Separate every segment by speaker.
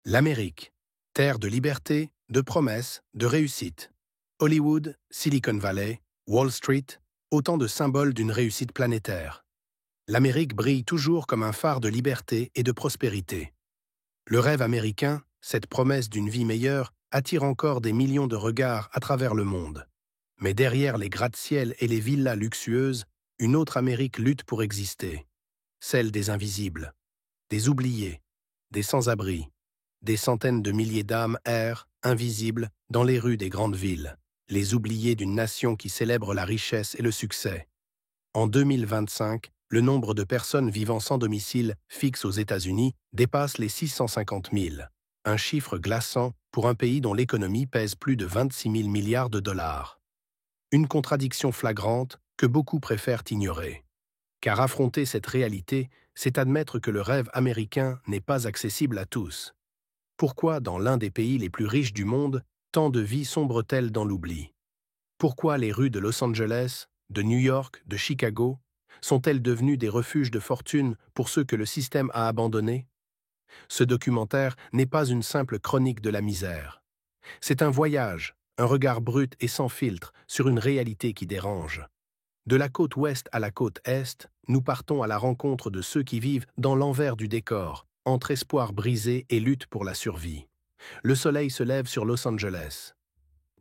Speaker 1: L'Amérique, terre de liberté, de promesses, de réussite. Hollywood, Silicon Valley, Wall Street, autant de symboles d'une réussite planétaire. L'Amérique brille toujours comme un phare de liberté et de prospérité. Le rêve américain, cette promesse d'une vie meilleure, attire encore des millions de regards à travers le monde. Mais derrière les gratte-ciel et les villas luxueuses, une autre Amérique lutte pour exister. Celle des invisibles, des oubliés, des sans-abri. Des centaines de milliers d'âmes errent, invisibles, dans les rues des grandes villes, les oubliés d'une nation qui célèbre la richesse et le succès. En 2025, le nombre de personnes vivant sans domicile fixe aux États-Unis dépasse les 650 000, un chiffre glaçant pour un pays dont l'économie pèse plus de 26 000 milliards de dollars. Une contradiction flagrante que beaucoup préfèrent ignorer. Car affronter cette réalité, c'est admettre que le rêve américain n'est pas accessible à tous. Pourquoi, dans l'un des pays les plus riches du monde, tant de vies sombrent-elles dans l'oubli? Pourquoi les rues de Los Angeles, de New York, de Chicago, sont-elles devenues des refuges de fortune pour ceux que le système a abandonnés? Ce documentaire n'est pas une simple chronique de la misère. C'est un voyage, un regard brut et sans filtre sur une réalité qui dérange. De la côte ouest à la côte est, nous partons à la rencontre de ceux qui vivent dans l'envers du décor, entre espoir brisé et lutte pour la survie. Le soleil se lève sur Los Angeles.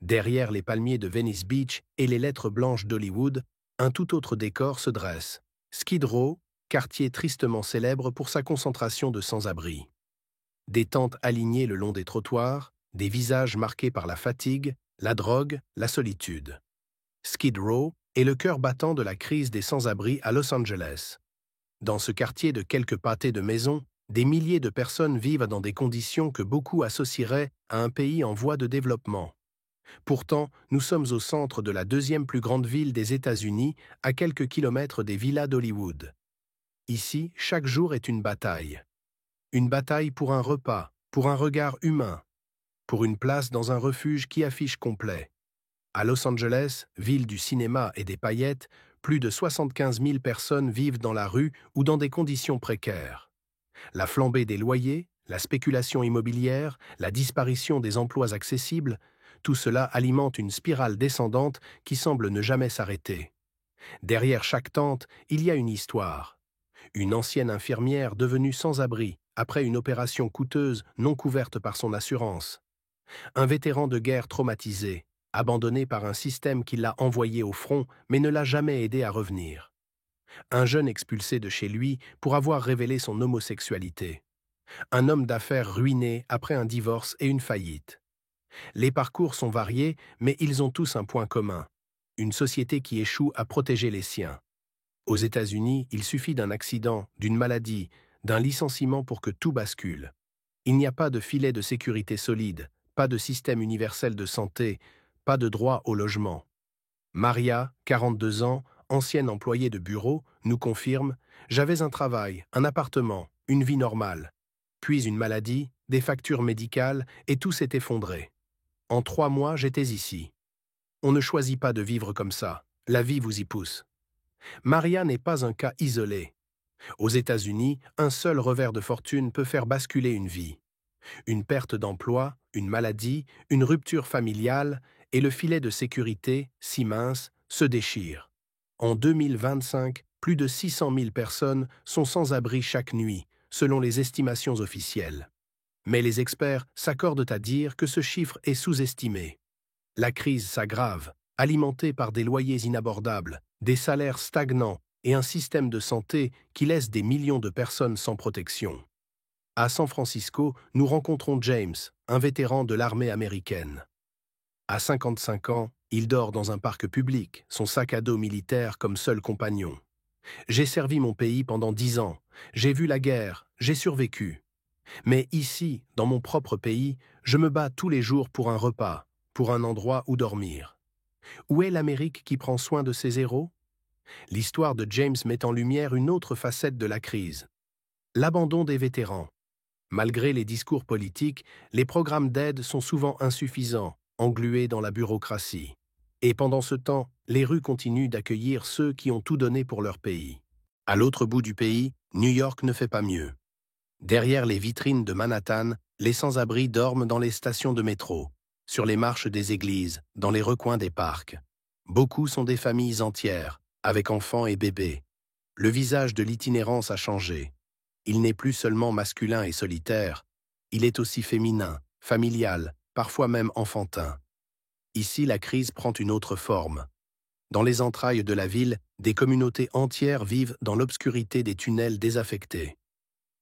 Speaker 1: Derrière les palmiers de Venice Beach et les lettres blanches d'Hollywood, un tout autre décor se dresse. Skid Row, quartier tristement célèbre pour sa concentration de sans-abri. Des tentes alignées le long des trottoirs, des visages marqués par la fatigue, la drogue, la solitude. Skid Row est le cœur battant de la crise des sans-abri à Los Angeles. Dans ce quartier de quelques pâtés de maisons, des milliers de personnes vivent dans des conditions que beaucoup associeraient à un pays en voie de développement. Pourtant, nous sommes au centre de la deuxième plus grande ville des États-Unis, à quelques kilomètres des villas d'Hollywood. Ici, chaque jour est une bataille. Une bataille pour un repas, pour un regard humain, pour une place dans un refuge qui affiche complet. À Los Angeles, ville du cinéma et des paillettes, plus de 75 000 personnes vivent dans la rue ou dans des conditions précaires. La flambée des loyers, la spéculation immobilière, la disparition des emplois accessibles, tout cela alimente une spirale descendante qui semble ne jamais s'arrêter. Derrière chaque tente, il y a une histoire. Une ancienne infirmière devenue sans-abri après une opération coûteuse non couverte par son assurance. Un vétéran de guerre traumatisé, abandonné par un système qui l'a envoyé au front mais ne l'a jamais aidé à revenir. Un jeune expulsé de chez lui pour avoir révélé son homosexualité. Un homme d'affaires ruiné après un divorce et une faillite. Les parcours sont variés, mais ils ont tous un point commun. Une société qui échoue à protéger les siens. Aux États-Unis, il suffit d'un accident, d'une maladie, d'un licenciement pour que tout bascule. Il n'y a pas de filet de sécurité solide, pas de système universel de santé, pas de droit au logement. Maria, 42 ans, ancienne employée de bureau, nous confirme « J'avais un travail, un appartement, une vie normale. Puis une maladie, des factures médicales et tout s'est effondré. En 3 mois, j'étais ici. On ne choisit pas de vivre comme ça, la vie vous y pousse. » Maria n'est pas un cas isolé. Aux États-Unis, un seul revers de fortune peut faire basculer une vie. Une perte d'emploi, une maladie, une rupture familiale, et le filet de sécurité, si mince, se déchire. En 2025, plus de 600 000 personnes sont sans abri chaque nuit, selon les estimations officielles. Mais les experts s'accordent à dire que ce chiffre est sous-estimé. La crise s'aggrave, alimentée par des loyers inabordables, des salaires stagnants et un système de santé qui laisse des millions de personnes sans protection. À San Francisco, nous rencontrons James, un vétéran de l'armée américaine. À 55 ans, il dort dans un parc public, son sac à dos militaire comme seul compagnon. J'ai servi mon pays pendant 10 ans, j'ai vu la guerre, j'ai survécu. Mais ici, dans mon propre pays, je me bats tous les jours pour un repas, pour un endroit où dormir. Où est l'Amérique qui prend soin de ses héros? L'histoire de James met en lumière une autre facette de la crise. L'abandon des vétérans. Malgré les discours politiques, les programmes d'aide sont souvent insuffisants, englués dans la bureaucratie. Et pendant ce temps, les rues continuent d'accueillir ceux qui ont tout donné pour leur pays. À l'autre bout du pays, New York ne fait pas mieux. Derrière les vitrines de Manhattan, les sans-abri dorment dans les stations de métro, sur les marches des églises, dans les recoins des parcs. Beaucoup sont des familles entières, avec enfants et bébés. Le visage de l'itinérance a changé. Il n'est plus seulement masculin et solitaire, il est aussi féminin, familial, parfois même enfantin. Ici, la crise prend une autre forme. Dans les entrailles de la ville, des communautés entières vivent dans l'obscurité des tunnels désaffectés.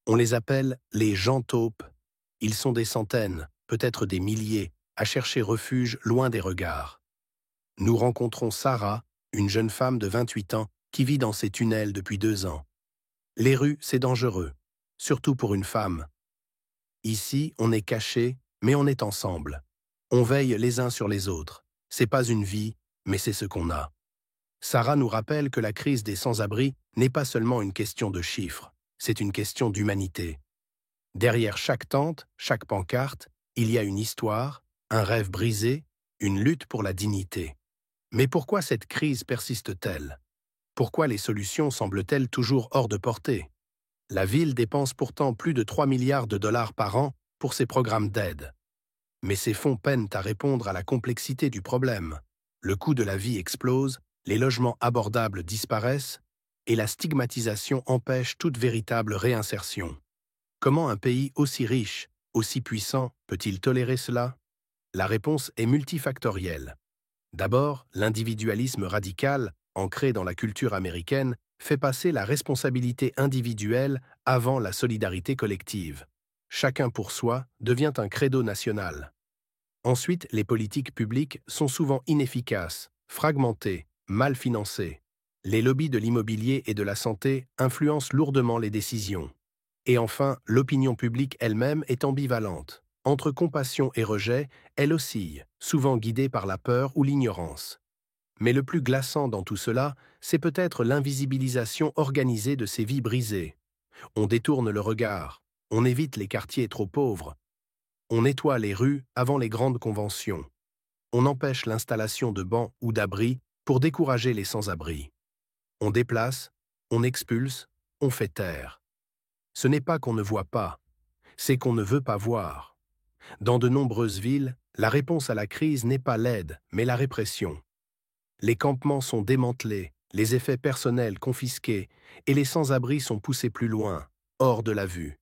Speaker 1: On les appelle les gens taupes. Ils sont des centaines, peut-être des milliers, à chercher refuge loin des regards. Nous rencontrons Sarah, une jeune femme de 28 ans, qui vit dans ces tunnels depuis 2 ans. Les rues, c'est dangereux, surtout pour une femme. Ici, on est caché, mais on est ensemble. On veille les uns sur les autres. C'est pas une vie, mais c'est ce qu'on a. Sarah nous rappelle que la crise des sans-abri n'est pas seulement une question de chiffres, c'est une question d'humanité. Derrière chaque tente, chaque pancarte, il y a une histoire, un rêve brisé, une lutte pour la dignité. Mais pourquoi cette crise persiste-t-elle? Pourquoi les solutions semblent-elles toujours hors de portée? La ville dépense pourtant plus de 3 milliards de dollars par an pour ses programmes d'aide. Mais ces fonds peinent à répondre à la complexité du problème. Le coût de la vie explose, les logements abordables disparaissent, et la stigmatisation empêche toute véritable réinsertion. Comment un pays aussi riche, aussi puissant, peut-il tolérer cela? La réponse est multifactorielle. D'abord, l'individualisme radical, ancré dans la culture américaine, fait passer la responsabilité individuelle avant la solidarité collective. Chacun pour soi devient un credo national. Ensuite, les politiques publiques sont souvent inefficaces, fragmentées, mal financées. Les lobbies de l'immobilier et de la santé influencent lourdement les décisions. Et enfin, l'opinion publique elle-même est ambivalente. Entre compassion et rejet, elle oscille, souvent guidée par la peur ou l'ignorance. Mais le plus glaçant dans tout cela, c'est peut-être l'invisibilisation organisée de ces vies brisées. On détourne le regard, on évite les quartiers trop pauvres, on nettoie les rues avant les grandes conventions, on empêche l'installation de bancs ou d'abris pour décourager les sans-abri. On déplace, on expulse, on fait taire. Ce n'est pas qu'on ne voit pas, c'est qu'on ne veut pas voir. Dans de nombreuses villes, la réponse à la crise n'est pas l'aide, mais la répression. Les campements sont démantelés, les effets personnels confisqués, et les sans-abri sont poussés plus loin, hors de la vue.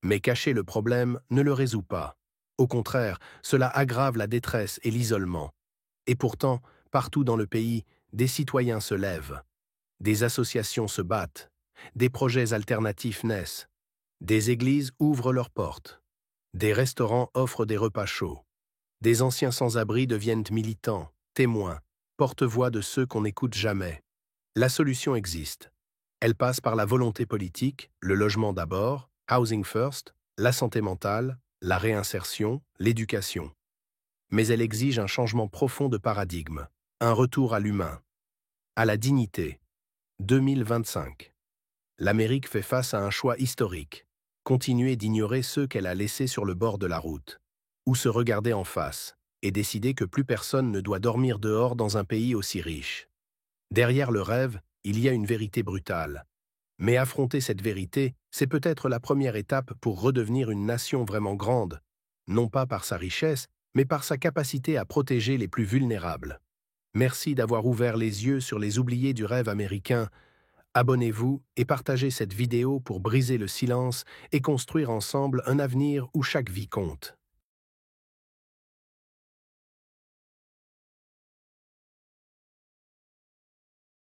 Speaker 1: Mais cacher le problème ne le résout pas. Au contraire, cela aggrave la détresse et l'isolement. Et pourtant, partout dans le pays, des citoyens se lèvent. Des associations se battent. Des projets alternatifs naissent. Des églises ouvrent leurs portes. Des restaurants offrent des repas chauds. Des anciens sans-abri deviennent militants, témoins, porte-voix de ceux qu'on n'écoute jamais. La solution existe. Elle passe par la volonté politique, le logement d'abord, housing first, la santé mentale, la réinsertion, l'éducation. Mais elle exige un changement profond de paradigme, un retour à l'humain, à la dignité. 2025. L'Amérique fait face à un choix historique. Continuer d'ignorer ceux qu'elle a laissés sur le bord de la route, ou se regarder en face, et décider que plus personne ne doit dormir dehors dans un pays aussi riche. Derrière le rêve, il y a une vérité brutale. Mais affronter cette vérité, c'est peut-être la première étape pour redevenir une nation vraiment grande, non pas par sa richesse, mais par sa capacité à protéger les plus vulnérables. Merci d'avoir ouvert les yeux sur les oubliés du rêve américain. Abonnez-vous et partagez cette vidéo pour briser le silence et construire ensemble un avenir où chaque vie compte.